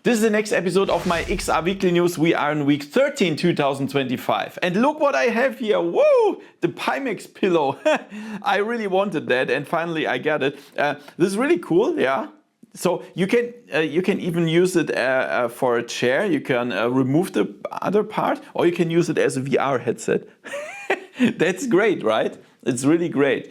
This is the next episode of my XR Weekly News. We are in week 13, 2025. And look what I have here. Whoa! The Pimax pillow. I really wanted that and finally I got it. This is really cool, yeah. So you can even use it for a chair. You can remove the other part or you can use it as a VR headset. That's great, right? It's really great.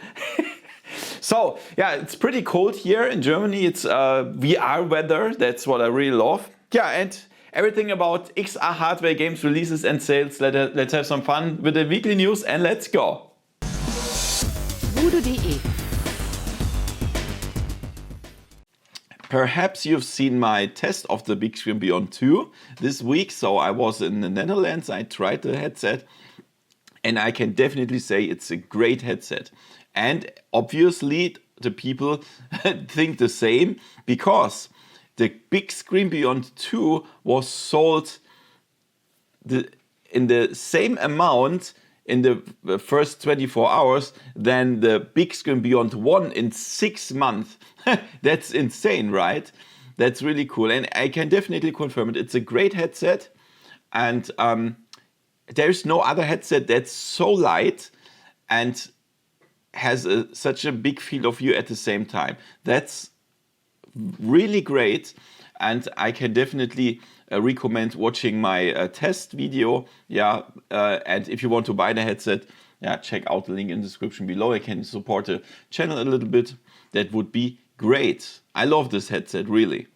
So, yeah, it's pretty cold here in Germany. It's VR weather. That's what I really love. Yeah, and everything about XR hardware, games, releases and sales. Let's have some fun with the weekly news and let's go. VoodooDE. Perhaps you've seen my test of the Bigscreen Beyond 2 this week. So I was in the Netherlands. I tried the headset and I can definitely say it's a great headset. And obviously the people think the same because the Bigscreen Beyond 2 was sold in the same amount in the first 24 hours than the Bigscreen Beyond 1 in 6 months. That's insane, right? That's really cool. And I can definitely confirm it. It's a great headset. And there's no other headset that's so light and has such a big field of view at the same time. That's really great, and I can definitely recommend watching my test video. Yeah, and if you want to buy the headset, yeah, check out the link in the description below. I can support the channel a little bit. That would be great. I love this headset, really.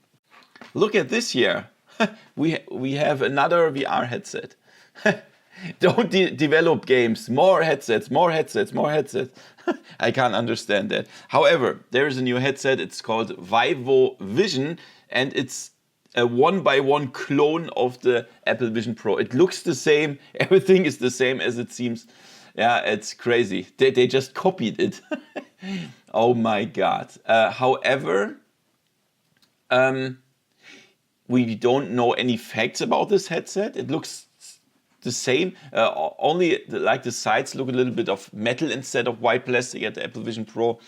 Look at this here. we have another VR headset. Don't develop games, more headsets, more headsets, more headsets. I can't understand that. However, there is a new headset. It's called Vivo Vision and it's a 1-by-1 clone of the Apple Vision Pro. It looks the same. Everything is the same as it seems. Yeah, it's crazy. They just copied it. Oh my God. However, we don't know any facts about this headset. It looks the same, only like the sides look a little bit of metal instead of white plastic at the Apple Vision Pro.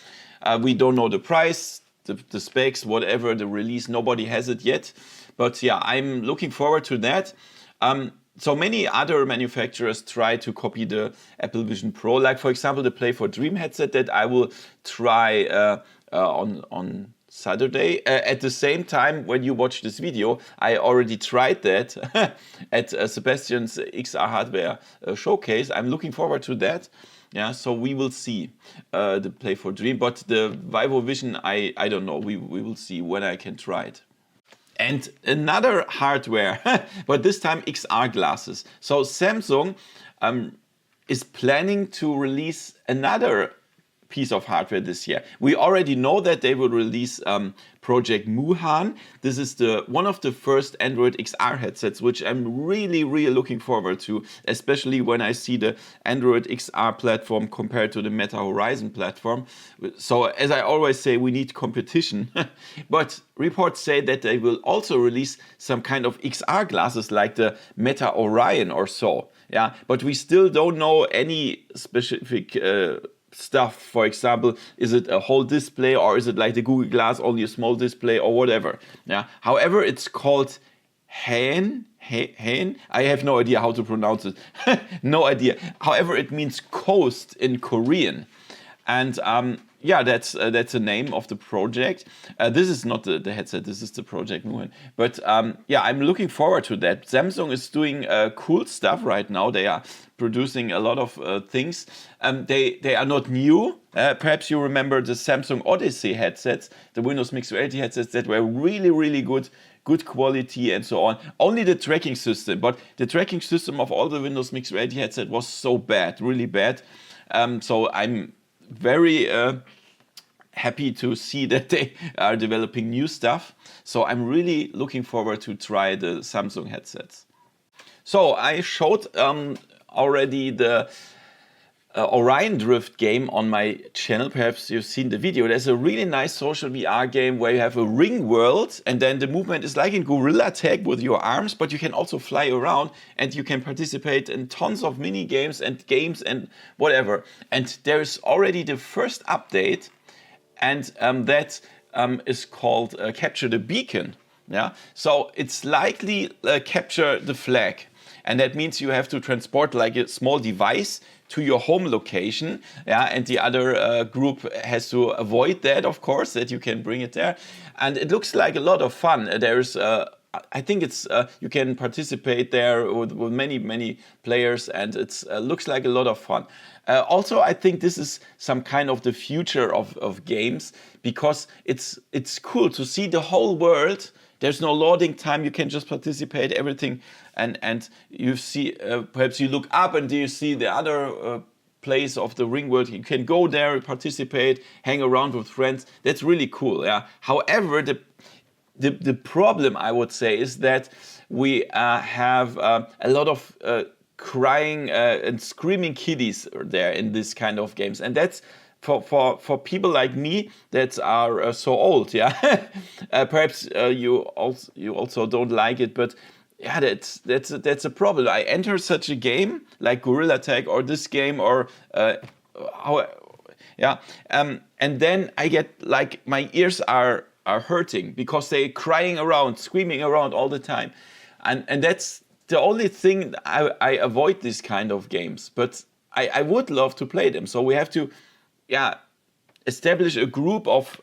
We don't know the price, the specs, whatever, the release, nobody has it yet. But yeah, I'm looking forward to that. So many other manufacturers try to copy the Apple Vision Pro, like for example the Play for Dream headset that I will try on Saturday. At the same time, when you watch this video, I already tried that at Sebastian's XR hardware showcase. I'm looking forward to that. Yeah, so we will see the Play for Dream, but the Vivo Vision, I don't know. We will see when I can try it. And another hardware, but this time XR glasses. So Samsung is planning to release another piece of hardware this year. We already know that they will release Project Muhan. This is one of the first Android XR headsets, which I'm really looking forward to, especially when I see the Android XR platform compared to the Meta Horizon platform. So as I always say, we need competition. But reports say that they will also release some kind of XR glasses like the Meta Orion or so. Yeah, but we still don't know any specific stuff. For example, is it a whole display or is it like the Google Glass, only a small display or whatever? Yeah. However, it's called Haen. I have no idea how to pronounce it. No idea. However, it means coast in Korean. And yeah, that's the name of the project. This is not the headset, this is the Project Muhan. But yeah, I'm looking forward to that. Samsung is doing cool stuff right now. They are producing a lot of things. They are not new. Perhaps you remember the Samsung Odyssey headsets, the Windows Mixed Reality headsets that were really good quality and so on. Only the tracking system, but the tracking system of all the Windows Mixed Reality headset was so bad, really bad. So I'm very happy to see that they are developing new stuff. So I'm really looking forward to try the Samsung headsets. So I showed already the Orion Drift game on my channel. Perhaps you've seen the video. There's a really nice social VR game where you have a ring world and then the movement is like in Gorilla Tag with your arms, but you can also fly around and you can participate in tons of mini games and whatever. And there's already the first update and that is called Capture the Beacon. Yeah, so it's likely capture the flag, and that means you have to transport like a small device to your home location. Yeah, and the other group has to avoid that, of course, that you can bring it there. And it looks like a lot of fun. There's I think it's you can participate there with many players, and it looks like a lot of fun. Also, I think this is some kind of the future of games, because it's cool to see the whole world. There's no loading time. You can just participate everything, and you see perhaps you look up and you see the other place of the ring world. You can go there, participate, hang around with friends. That's really cool. Yeah. However, the problem, I would say, is that we have a lot of crying and screaming kiddies there in this kind of games, and that's for people like me that are so old. Yeah, perhaps you also don't like it, but yeah, that's a problem. I enter such a game like Gorilla Tag or this game or how. Yeah, and then I get like my ears are hurting because they're crying around, screaming around all the time, and that's the only thing I avoid these kind of games. But I would love to play them, so we have to, yeah, establish a group of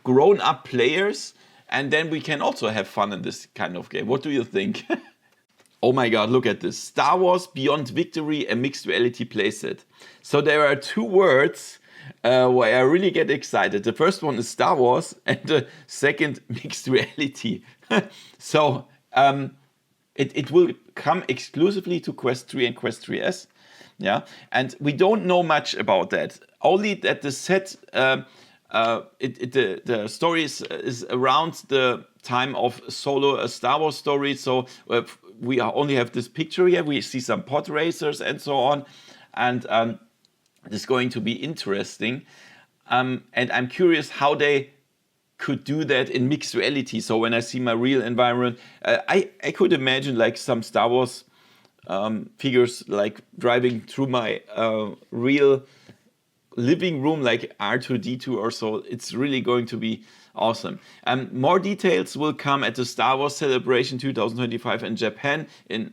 grown-up players, and then we can also have fun in this kind of game. What do you think? Oh my God, look at this. Star Wars Beyond Victory, a mixed reality playset. So there are two words where I really get excited. The first one is Star Wars, and the second, mixed reality. So it will come exclusively to Quest 3 and Quest 3S. Yeah, and we don't know much about that. Only that the set, the story is around the time of Solo, a Star Wars story. So we only have this picture here. We see some pod racers and so on, and it's going to be interesting. And I'm curious how they could do that in mixed reality. So when I see my real environment, I could imagine like some Star Wars figures like driving through my real living room, like R2-D2 or so. It's really going to be awesome. More details will come at the Star Wars Celebration 2025 in Japan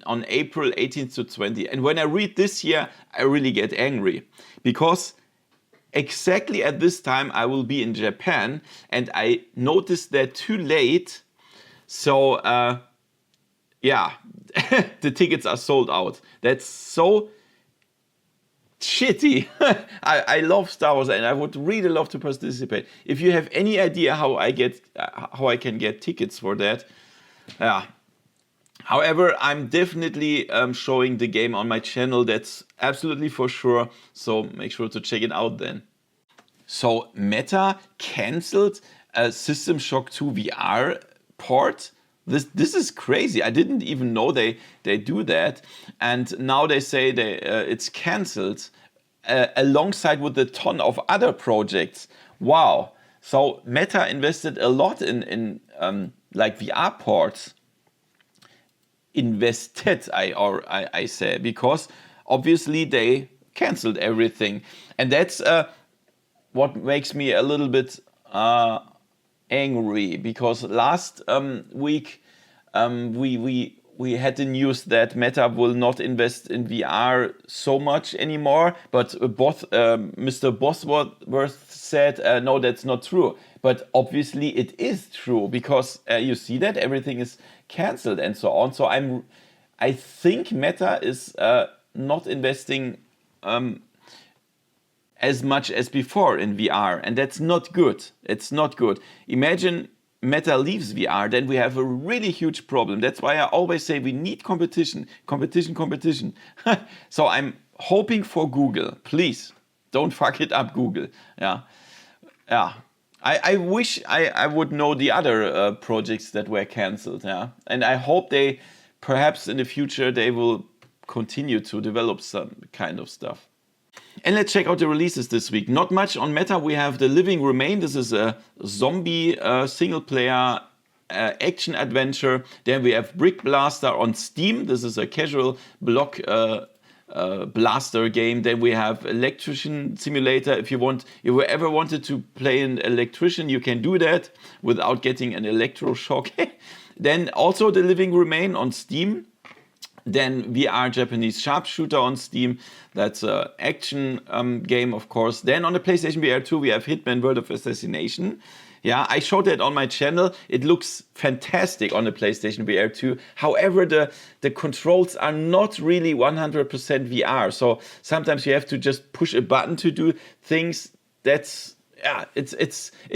on April 18th to 20th. And when I read this year, I really get angry, because exactly at this time I will be in Japan, and I noticed that too late. So yeah, the tickets are sold out. That's so shitty. I love Star Wars, and I would really love to participate. If you have any idea how I can get tickets for that, yeah. However, I'm definitely showing the game on my channel. That's absolutely for sure. So make sure to check it out then. So Meta cancelled a System Shock 2 VR port. This is crazy. I didn't even know they do that, and now they say it's cancelled alongside with a ton of other projects. Wow! So Meta invested a lot in like VR ports. Invested, I say, because obviously they cancelled everything, and that's what makes me a little bit angry, because last week we had the news that Meta will not invest in VR so much anymore, but Mr. Bosworth said no, that's not true. But obviously it is true, because you see that everything is cancelled and so on. So I think Meta is not investing as much as before in VR, and that's not good. It's not good. Imagine Meta leaves VR, then we have a really huge problem. That's why I always say we need competition. So I'm hoping for Google. Please, don't fuck it up, Google. Yeah. I wish I would know the other projects that were cancelled. Yeah, and I hope perhaps in the future, they will continue to develop some kind of stuff. And let's check out the releases this week. Not much on Meta. We have The Living Remain. This is a zombie single-player action adventure. Then we have Brick Blaster on Steam. This is a casual block blaster game. Then we have electrician simulator. If you ever wanted to play an electrician, you can do that without getting an electroshock. Then also The Living Remain on Steam. Then VR Japanese Sharpshooter on Steam. That's an action game, of course. Then on the PlayStation VR 2, we have Hitman World of Assassination. Yeah, I showed that on my channel. It looks fantastic on the PlayStation VR 2. However, the controls are not really 100% VR. So sometimes you have to just push a button to do things. It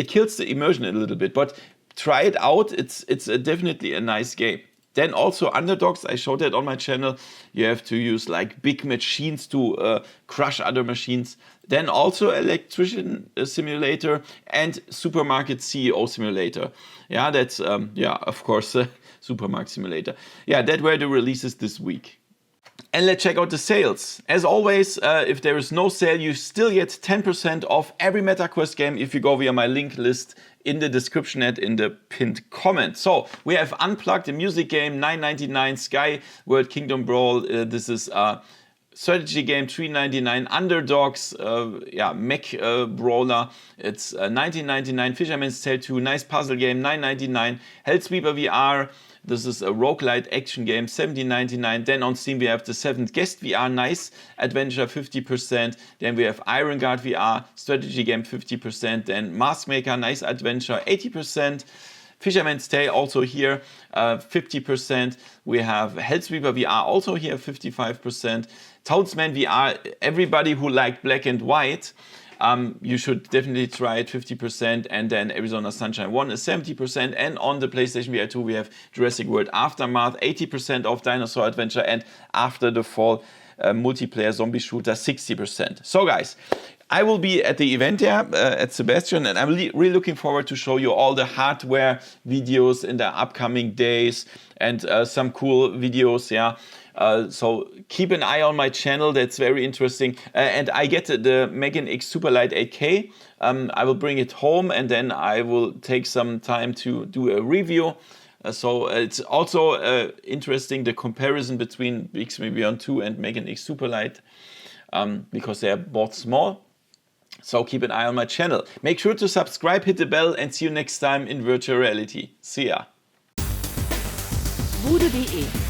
kills the immersion a little bit. But try it out. It's definitely a nice game. Then also Underdogs, I showed that on my channel. You have to use like big machines to crush other machines. Then also Electrician Simulator and Supermarket CEO Simulator. Yeah, that's, of course, Supermarket Simulator. Yeah, that were the releases this week. And let's check out the sales. As always, if there is no sale, you still get 10% off every MetaQuest game if you go via my link list in the description and in the pinned comment. So we have Unplugged, a music game, $9.99. Sky World Kingdom Brawl. This is a strategy game, $3.99. Underdogs, mech brawler. It's $19.99. Fisherman's Tale 2, nice puzzle game, $9.99. Hellsweeper VR. This is a roguelite action game, $17.99. Then on Steam we have the 7th Guest VR, nice adventure, 50%. Then we have Iron Guard VR, strategy game, 50%. Then Mask Maker, nice adventure, 80%. Fisherman's Tale also here, 50%. We have Hellsweeper VR also here, 55%. Townsman VR, everybody who liked Black and White, you should definitely try it, 50%. And then Arizona Sunshine 1 is 70%. And on the PlayStation VR 2 we have Jurassic World Aftermath, 80% of Dinosaur Adventure, and After the Fall multiplayer zombie shooter, 60%. So guys, I will be at the event there at Sebastian, and I'm really looking forward to show you all the hardware videos in the upcoming days and some cool videos, yeah. So keep an eye on my channel, that's very interesting. And I get the Megan X Superlight 8K. I will bring it home and then I will take some time to do a review. So it's also interesting, the comparison between Bigscreen Beyond 2 and Megan X Superlight, because they are both small. So keep an eye on my channel. Make sure to subscribe, hit the bell, and see you next time in virtual reality. See ya. VoodooDE